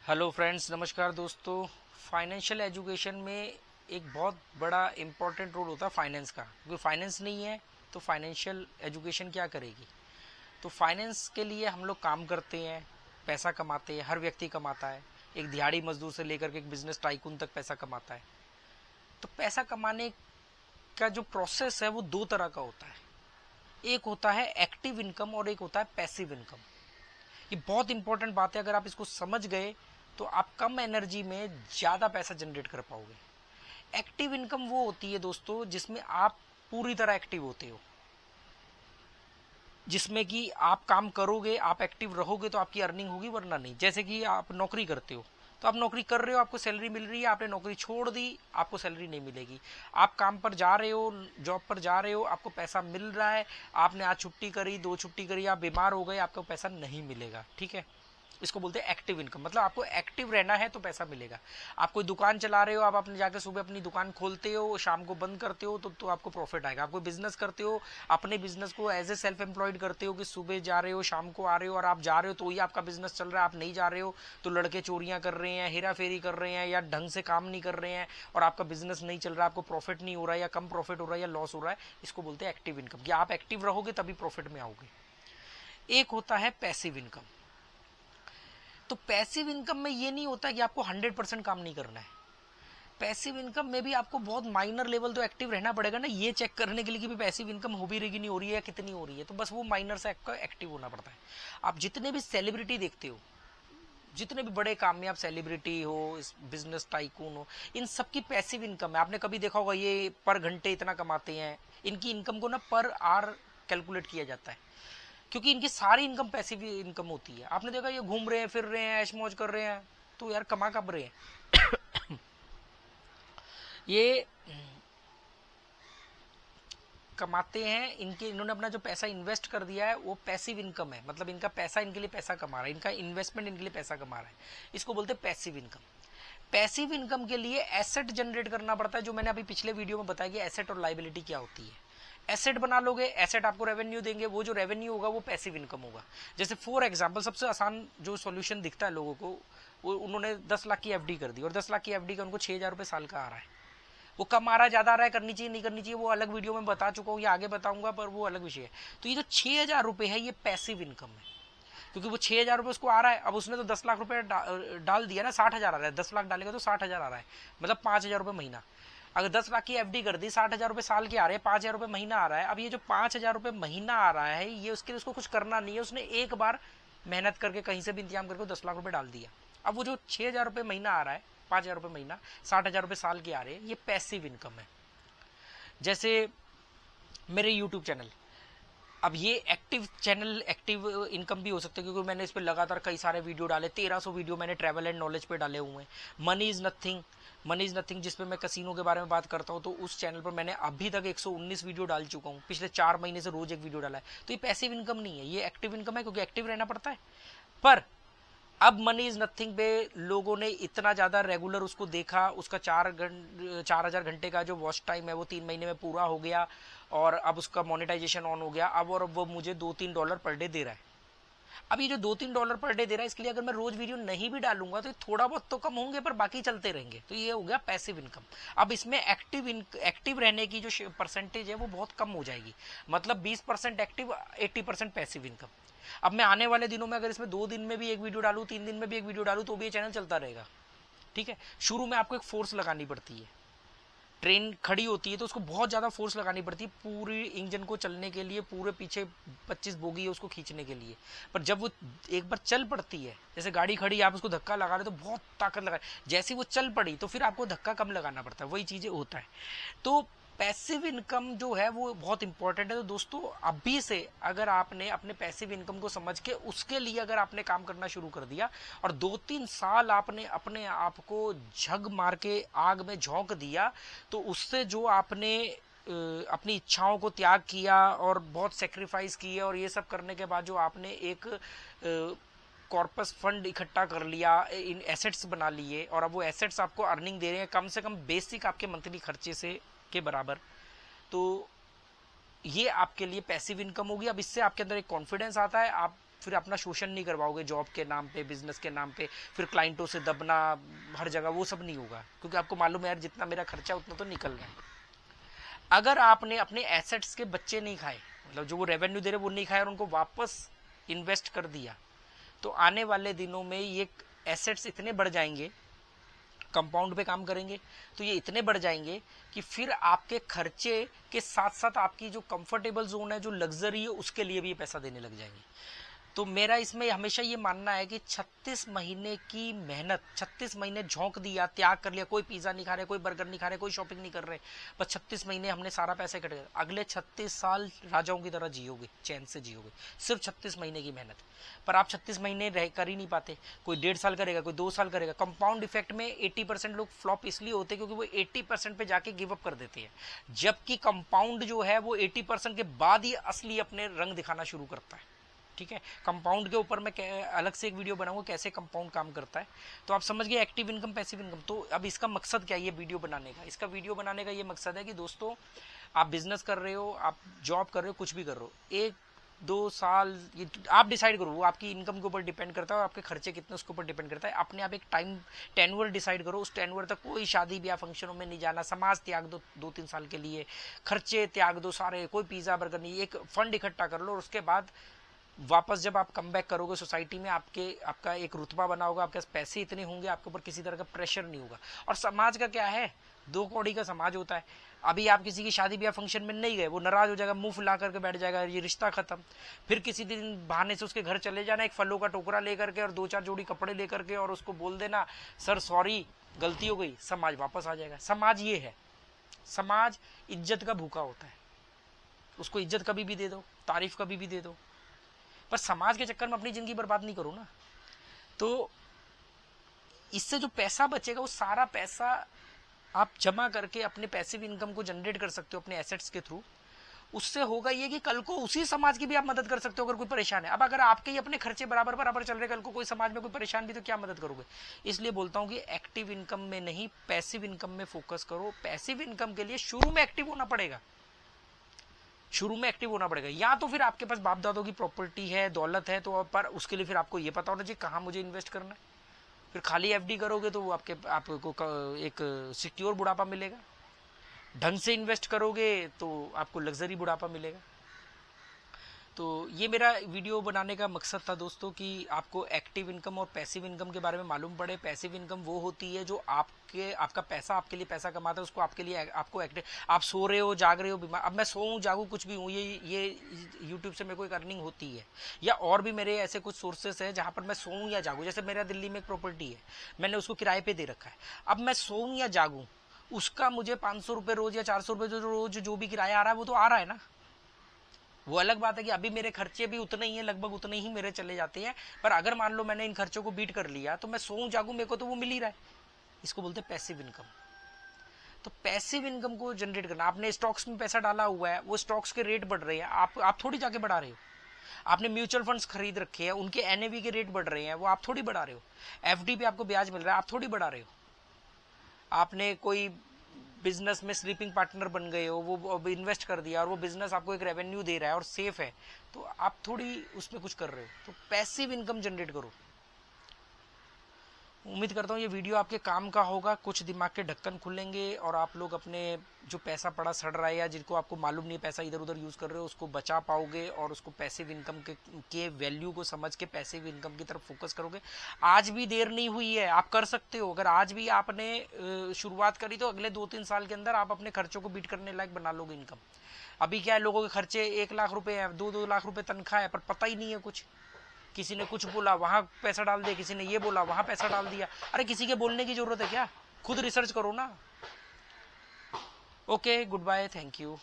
Hello friends, नमस्कार दोस्तों। Financial education में एक बहुत बड़ा इम्पोर्टेंट रोल होता है फाइनेंस का, क्योंकि फाइनेंस नहीं है तो फाइनेंशियल एजुकेशन क्या करेगी। तो फाइनेंस के लिए हम लोग काम करते हैं, पैसा कमाते हैं, हर व्यक्ति कमाता है। एक दिहाड़ी मजदूर से लेकर के एक बिजनेस टाइकून तक पैसा कमाता है। तो पैसा कमाने का जो प्रोसेस है वो दो तरह का होता है। एक होता है एक्टिव इनकम और एक होता है पैसिव इनकम। ये बहुत इंपॉर्टेंट बात है। अगर आप इसको समझ गए तो आप कम एनर्जी में ज़्यादा पैसा जनरेट कर पाओगे। एक्टिव इनकम वो होती है दोस्तों जिसमें आप पूरी तरह एक्टिव होते हो, जिसमें कि आप काम करोगे, आप एक्टिव रहोगे तो आपकी अर्निंग होगी, वरना नहीं। जैसे कि आप नौकरी करते हो तो आप नौकरी कर रहे हो, आपको सैलरी मिल रही है, आपने नौकरी छोड़ दी, आपको सैलरी नहीं मिलेगी। आप काम पर जा रहे हो, जॉब पर जा रहे हो, आपको पैसा मिल रहा है, आपने आज छुट्टी करी, दो छुट्टी करी, आप बीमार हो गए, आपको पैसा नहीं मिलेगा। ठीक है, इसको बोलते हैं एक्टिव इनकम। मतलब आपको एक्टिव रहना है तो पैसा मिलेगा। आप कोई दुकान चला रहे हो, आप अपने जाकर सुबह अपनी दुकान खोलते हो, शाम को बंद करते हो, तो आपको प्रॉफिट आएगा। आप कोई बिजनेस करते हो, अपने बिजनेस को एज ए सेल्फ एम्प्लॉयड करते हो कि सुबह जा रहे हो, शाम को आ रहे हो, और आप जा रहे हो तो ही आपका बिजनेस चल रहा है। आप नहीं जा रहे हो तो लड़के चोरियां कर रहे हैं, हेरा फेरी कर रहे हैं, या ढंग से काम नहीं कर रहे हैं और आपका बिजनेस नहीं चल रहा, आपको प्रॉफिट नहीं हो रहा है, या कम प्रॉफिट हो रहा है, या लॉस हो रहा है। इसको बोलते हैं एक्टिव इनकम, कि आप एक्टिव रहोगे तभी प्रॉफिट में आओगे। एक होता है पैसिव इनकम। तो पैसिव इनकम में ये नहीं होता कि आपको 100% काम नहीं करना है। पैसिव इनकम में भी आपको बहुत माइनर लेवल तो एक्टिव रहना पड़ेगा ना, ये चेक करने के लिए कि भी पैसिव इनकम हो भी रही कि नहीं हो रही है, या कितनी हो रही है। तो बस वो माइनर से आपका एक्टिव होना पड़ता है। आप जितने भी सेलिब्रिटी देखते हो, जितने भी बड़े कामयाब सेलिब्रिटी हो, बिजनेस टाइकून हो, इन सब की पैसिव इनकम है। आपने कभी देखा होगा ये पर घंटे इतना कमाते हैं। इनकी इनकम को ना पर आवर कैलकुलेट किया जाता है, क्योंकि इनकी सारी इनकम पैसिव इनकम होती है। आपने देखा ये घूम रहे हैं, फिर रहे हैं, ऐश मौज कर रहे हैं, तो यार कमा कब रहे हैं। ये कमाते हैं, इनके इन्होंने अपना जो पैसा इन्वेस्ट कर दिया है वो पैसिव इनकम है। मतलब इनका पैसा इनके लिए पैसा कमा रहा है, इनका इन्वेस्टमेंट इनके लिए पैसा कमा रहा है। इसको बोलते हैं पैसिव इनकम। पैसिव इनकम के लिए एसेट जनरेट करना पड़ता है, जो मैंने अभी पिछले वीडियो में बताया कि एसेट और लाइबिलिटी क्या होती है। एसेट बना लोगे, एसेट आपको रेवेन्यू देंगे, वो जो रेवेन्यू होगा वो पैसिव इनकम होगा। जैसे फॉर एग्जांपल सबसे आसान जो सॉल्यूशन दिखता है लोगों को, वो उन्होंने 10 लाख की एफडी कर दी, और 10 लाख की एफडी का उनको 6,000 रुपये साल का आ रहा है। वो कम आ रहा है, ज्यादा आ रहा है, करनी चाहिए नहीं करनी चाहिए, वो अलग वीडियो में बता चुका हूँ या आगे बताऊंगा, पर वो अलग विषय है। तो ये जो 6,000 रुपये है ये पैसिव इनकम है, क्योंकि वो 6,000 रुपये उसको आ रहा है। अब उसने तो 10 लाख रुपये डाल दिया ना, 60,000 आ रहा है। 10 लाख डालेगा तो 60,000 आ रहा है, मतलब 5,000 रुपये महीना। अगर 10 लाख की एफडी कर दी, 60,000 रुपये साल के आ रहे हैं, 5,000 रुपये महीना आ रहा है। अब ये जो 5,000 रुपये महीना आ रहा है, ये उसके लिए उसको कुछ करना नहीं है, उसने एक बार मेहनत करके कहीं से भी इंतजाम करके 10 लाख रुपये डाल दिया। अब वो जो 6,000 रुपये महीना आ रहा है, 5,000 रुपये महीना, 60,000 रुपये साल के आ रहे हैं, ये पैसिव इनकम है। जैसे मेरे यूट्यूब चैनल, अब ये एक्टिव चैनल, एक्टिव इनकम भी हो सकता है, क्योंकि मैंने इस पर लगातार कई सारे वीडियो डाले, 1300 वीडियो मैंने ट्रैवल एंड नॉलेज पे डाले हुए हैं। Money is nothing, money is nothing जिसपे मैं कसिनो के बारे में बात करता हूँ, तो उस चैनल पर मैंने अभी तक 119 वीडियो डाल चुका हूँ। पिछले 4 महीने से रोज एक वीडियो डाला है। तो ये पैसिव इनकम नहीं है, ये एक्टिव इनकम है, क्योंकि एक्टिव रहना पड़ता है। पर अब मनी इज नथिंग पे लोगों ने इतना ज्यादा रेगुलर उसको देखा, उसका 4,000 घंटे का जो वॉच टाइम है वो 3 महीने में पूरा हो गया, और अब उसका मोनेटाइजेशन ऑन हो गया। अब और वो मुझे $2-3 पर डे दे रहा है। अब ये जो $2-3 पर डे दे रहा है, इसके लिए अगर मैं रोज वीडियो नहीं भी डालूंगा तो थोड़ा बहुत तो कम होंगे, पर बाकी चलते रहेंगे। तो ये हो गया पैसिव इनकम। अब इसमें एक्टिव रहने की जो परसेंटेज है वो बहुत कम हो जाएगी। मतलब 20% एक्टिव, 80% पैसिव इनकम। अब मैं आने वाले दिनों में अगर इसमें 2 दिन में भी एक वीडियो डालूं, 3 दिन में भी एक वीडियो डालूं, तो भी ये चैनल चलता रहेगा। ठीक है, शुरू में आपको एक फोर्स लगानी पड़ती है। ट्रेन खड़ी होती है तो उसको बहुत ज़्यादा फोर्स लगानी पड़ती है पूरी इंजन को चलने के लिए, पूरे पीछे 25 बोगी है उसको खींचने के लिए। पर जब वो एक बार चल पड़ती है, जैसे गाड़ी खड़ी, आप उसको धक्का लगा रहे तो बहुत ताकत लगा, जैसे वो चल पड़ी तो फिर आपको धक्का कम लगाना पड़ता है। वही चीज़ें होता है। तो पैसिव इनकम जो है वो बहुत इंपॉर्टेंट है। तो दोस्तों अभी से अगर आपने अपने पैसिव इनकम को समझ के उसके लिए अगर आपने काम करना शुरू कर दिया, और 2-3 साल आपने अपने आप को झग मार के आग में झोंक दिया, तो उससे जो आपने अपनी इच्छाओं को त्याग किया और बहुत सेक्रीफाइस किए, और ये सब करने के बाद जो आपने एक कॉर्पस फंड इकट्ठा कर लिया, इन एसेट्स बना लिए, और अब वो एसेट्स आपको अर्निंग दे रहे हैं कम से कम बेसिक आपके मंथली खर्चे से के बराबर, तो ये आपके लिए पैसिव इनकम होगी। अब इससे आपके अंदर एक कॉन्फिडेंस आता है, आप फिर अपना शोषण नहीं करवाओगे जॉब के नाम पे, बिजनेस के नाम पे, फिर क्लाइंटों से दबना हर जगह, वो सब नहीं होगा, क्योंकि आपको मालूम है यार जितना मेरा खर्चा उतना तो निकल रहा है। अगर आपने अपने एसेट्स के बच्चे नहीं खाए, मतलब जो वो रेवेन्यू दे रहे वो नहीं खाए और उनको वापस इन्वेस्ट कर दिया, तो आने वाले दिनों में ये एसेट्स इतने बढ़ जाएंगे, कंपाउंड पे काम करेंगे तो ये इतने बढ़ जाएंगे कि फिर आपके खर्चे के साथ साथ आपकी जो कंफर्टेबल जोन है, जो लग्जरी है, उसके लिए भी ये पैसा देने लग जाएंगे। तो मेरा इसमें हमेशा ये मानना है कि 36 महीने की मेहनत, 36 महीने झोंक दिया, त्याग कर लिया, कोई पिज्जा नहीं खा रहे, कोई बर्गर नहीं खा रहे, कोई शॉपिंग नहीं कर रहे, बस 36 महीने हमने सारा पैसा इकट्ठा किया, अगले 36 साल राजाओं की तरह जियोगे, चैन से जियोगे, सिर्फ 36 महीने की मेहनत। पर आप 36 महीने रह कर ही नहीं पाते, कोई 1.5 साल करेगा, कोई 2 साल करेगा। कंपाउंड इफेक्ट में 80% लोग फ्लॉप इसलिए होते हैं क्योंकि वो 80% पे जाके गिव अप कर देते हैं, जबकि कंपाउंड जो है वो 80% के बाद ही असली अपने रंग दिखाना शुरू करता है। ठीक है, कंपाउंड के ऊपर मैं अलग से एक वीडियो बनाऊंगा कैसे कंपाउंड काम करता है। तो आप समझ गए एक्टिव इनकम, पैसिव इनकम। तो अब इसका मकसद क्या है ये वीडियो बनाने का? इसका वीडियो बनाने का ये मकसद है कि दोस्तों आप बिजनेस कर रहे हो, आप जॉब कर रहे हो, कुछ भी कर रहे हो, 1-2 साल ये आप डिसाइड करो, वो आपकी इनकम के ऊपर डिपेंड करता है और आपके खर्चे कितने उसके ऊपर डिपेंड करता है। अपने आप एक टाइम टेन्योर डिसाइड करो, उस टेन्योर तक कोई शादी ब्याह फंक्शनों में नहीं जाना, समाज त्याग दो 2-3 साल के लिए, खर्चे त्याग दो सारे, कोई पिज्जा बर्गर नहीं, एक फंड इकट्ठा कर लो और उसके बाद वापस जब आप कम बैक करोगे सोसाइटी में, आपका एक रुतबा बना होगा, आपके पास पैसे इतने होंगे, आपके ऊपर किसी तरह का प्रेशर नहीं होगा। और समाज का क्या है, 2 कौड़ी का समाज होता है। अभी आप किसी की शादी ब्याह फंक्शन में नहीं गए, वो नाराज हो जाएगा, मुंह फुला करके बैठ जाएगा, ये रिश्ता खत्म। फिर किसी दिन बहाने से उसके घर चले जाना, एक फलों का टोकरा लेकर के और 2-4 जोड़ी कपड़े लेकर के, और उसको बोल देना सर सॉरी गलती हो गई, समाज वापस आ जाएगा। समाज ये है, समाज इज्जत का भूखा होता है, उसको इज्जत कभी भी दे दो, तारीफ कभी भी दे दो, पर समाज के चक्कर में अपनी जिंदगी बर्बाद नहीं करो ना। तो इससे जो पैसा बचेगा वो सारा पैसा आप जमा करके अपने पैसिव इनकम को जनरेट कर सकते हो अपने एसेट्स के थ्रू। उससे होगा ये कि कल को उसी समाज की भी आप मदद कर सकते हो अगर कोई परेशान है। अब अगर आपके ही अपने खर्चे बराबर बराबर चल रहे, कल को कोई समाज में कोई परेशान भी तो क्या मदद करोगे? इसलिए बोलता हूं कि एक्टिव इनकम में नहीं, पैसिव इनकम में फोकस करो। पैसिव इनकम के लिए शुरू में एक्टिव होना पड़ेगा, शुरू में एक्टिव होना पड़ेगा। या तो फिर आपके पास बाप दादों की प्रॉपर्टी है, दौलत है, तो पर उसके लिए फिर आपको ये पता होना चाहिए कहाँ मुझे इन्वेस्ट करना है। फिर खाली एफडी करोगे तो आपको एक सिक्योर बुढ़ापा मिलेगा, ढंग से इन्वेस्ट करोगे तो आपको लग्जरी बुढ़ापा मिलेगा। तो ये मेरा वीडियो बनाने का मकसद था दोस्तों कि आपको एक्टिव इनकम और पैसिव इनकम के बारे में मालूम पड़े। पैसिव इनकम वो होती है जो आपका पैसा आपके लिए पैसा कमाता है, उसको आपके लिए आपको एक्टिव, आप सो रहे हो, जाग रहे हो, बीमार, अब मैं सोऊं जागूं कुछ भी हूँ, ये यूट्यूब से मेरे को एक अर्निंग होती है, या और भी मेरे ऐसे कुछ सोर्सेस है जहाँ पर मैं सोऊं या जागूं। जैसे मेरा दिल्ली में एक प्रॉपर्टी है, मैंने उसको किराए पे दे रखा है। अब मैं सोऊं या जागूं, उसका मुझे 500 रुपये रोज या 400 रुपये रोज जो भी किराया आ रहा है वो तो आ रहा है ना। वो अलग बात है कि अभी मेरे खर्चे भी उतने ही हैं, लगभग उतने ही मेरे चले जाते हैं, पर अगर मान लो मैंने इन खर्चों को बीट कर लिया तो मैं सोऊं जागूं मेरे को तो वो मिल ही रहा है। इसको बोलते हैं पैसिव इनकम। तो पैसिव इनकम को जनरेट करना, आपने स्टॉक्स में पैसा डाला हुआ है, वो स्टॉक्स के रेट बढ़ रहे हैं, आप थोड़ी जाके बढ़ा रहे हो। आपने म्यूचुअल फंड्स खरीद रखे हैं, उनके एनएवी के रेट बढ़ रहे हैं, वो आप थोड़ी बढ़ा रहे हो। एफडी पे आपको ब्याज मिल रहा है, आप थोड़ी बढ़ा रहे हो। आपने कोई बिजनेस में स्लीपिंग पार्टनर बन गए हो, वो इन्वेस्ट कर दिया और वो बिजनेस आपको एक रेवेन्यू दे रहा है और सेफ है, तो आप थोड़ी उसमें कुछ कर रहे हो। तो पैसिव इनकम जनरेट करो। उम्मीद करता हूँ ये वीडियो आपके काम का होगा, कुछ दिमाग के ढक्कन खुलेंगे और आप लोग अपने जो पैसा पड़ा सड़ रहा है या जिनको आपको मालूम नहीं पैसा इधर उधर यूज कर रहे हो उसको बचा पाओगे और उसको पैसिव इनकम के वैल्यू को समझ के पैसिव इनकम की तरफ फोकस करोगे। आज भी देर नहीं हुई है, आप कर सकते हो। अगर आज भी आपने शुरुआत करी तो अगले 2-3 साल के अंदर आप अपने खर्चों को बीट करने लायक बना लोगे इनकम। अभी क्या है, लोगों के खर्चे 1 लाख रुपए है, 2-2 लाख रुपए तनख्वाह है, पर पता ही नहीं है कुछ। किसी ने कुछ बोला वहां पैसा डाल दिया, किसी ने ये बोला वहां पैसा डाल दिया। अरे किसी के बोलने की जरूरत है क्या? खुद रिसर्च करो ना। Okay, good bye, thank you.